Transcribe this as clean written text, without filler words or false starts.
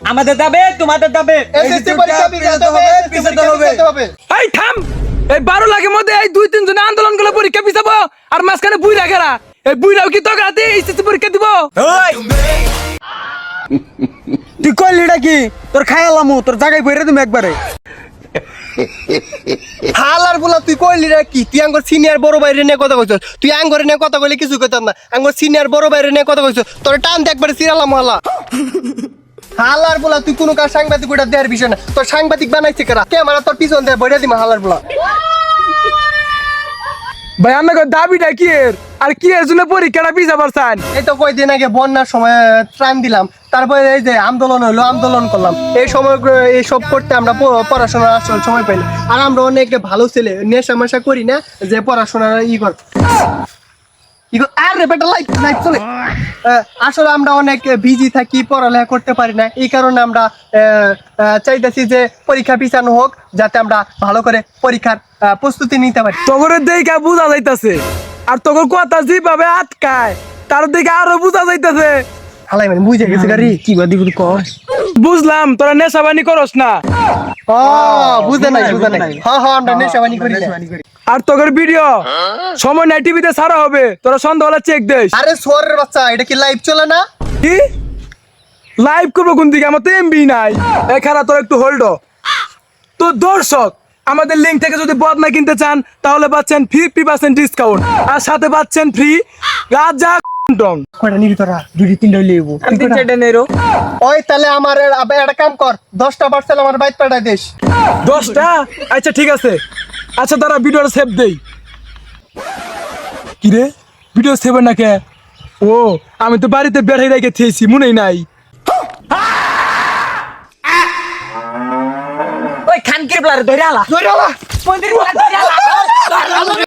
আমাদের যাবে তোমাদের যাবে এসএসসি পরীক্ষা পিছাতে হবে। এই থাম, এই 12 লাখের মধ্যে এই 2-3 জনে আন্দোলন করে পরীক্ষা পিছাবো আর মাঝখানে বুইরা গেরা, এই বুইরাও কি তোকে রাতে এসএসসি পরীক্ষা দিব? ওই তুই কইলিটা কি তোর খায়ালামু তোর জায়গায় বইরে তুমি একবারে হালার বলা তুই কইলি রে কি তুই আঙ্গর সিনিয়র বড় ভাইরে নিয়ে কথা কইছস তুই আঙ্গরে নিয়ে কথা কইলে কিছু কইতাম না আঙ্গর সিনিয়র বড় ভাইরে নিয়ে কথা কইছস তোর টান দে একবারে সিরালাম হালা হালার বলা তুই কোনো কার সাংবাদিক ওটা দেওয়ার বিষয় না তোর সাংবাদিক বানাইছে কারা ক্যামেরা তোর পিছন দিয়ে বইরা দিমা হালার বলা ভাই আমাকে দাবিটা কি এর আর কি এর জন্য পরীক্ষাটা পিছাবার চান? এই তো কয়দিন আগে বন্যার সময় ত্রাণ দিলাম তারপরে এই যে আন্দোলন হলো আন্দোলন করলাম এই সময় এইসব করতে আমরা পড়াশোনার আসলে সময় পাই না আর আমরা অনেক ভালো ছেলে নেশা মেশা করি না যে পড়াশোনা আরে বেটা লাইট লাইট চলে আসলে আমরা অনেক বিজি থাকি পড়ালেখা করতে পারি না এই কারণে আমরা চাইতেছি যে পরীক্ষা পিছানো হোক যাতে আমরা ভালো করে পরীক্ষার প্রস্তুতি নিতে পারি তোর দেখা বুঝা যাইতাছে আর তোর কথা যেভাবে আটকায় তার দিকে আরো বুঝা যাইতাছে। হালাই মানে বুঝে গেছে গাড়ি কি বাদি বুঝ কর বুঝলাম তোরা নেশাবানি করস না ও বুঝে নাই হ্যাঁ হ্যাঁ আমরা নেশাবানি করি না আর তোর ভিডিও সময় নাই টিভিতে ছাড়া হবে, তোরা সন্ধ্যাবেলা চেক দিস। আরে সোরের বাচ্চা এটা কি লাইভ চলে না কি লাইভ করবো কোন দিকে? আমার তো এমবি নাই। এখানে তোর একটু হোল্ড। তো দর্শক আমাদের লিঙ্ক থেকে যদি বদনা কিনতে চান তাহলে পাচ্ছেন 50% ডিসকাউন্ট আর সাথে পাচ্ছেন ফ্রি রাজা কন্ডম। কয়টা নিবি তোরা 2-3টা লইব আমি তিন চারটে নেরো ওই তাহলে আমার একটা কাম কর 10টা পার্সেল আমার বাইক পাঠাই দিস 10টা? আচ্ছা ঠিক আছে। আচ্ছা তারা ভিডিওটা সেভ দেই। কি রে ভিডিও সেভ না কে? ও আমি তো বাড়িতে বেড়াই রেখে থেয়েছি মনেই নাই। ওই খানকির প্লারে ধরে আলা ধরে আলা মন্দির প্লারে ধরে আলা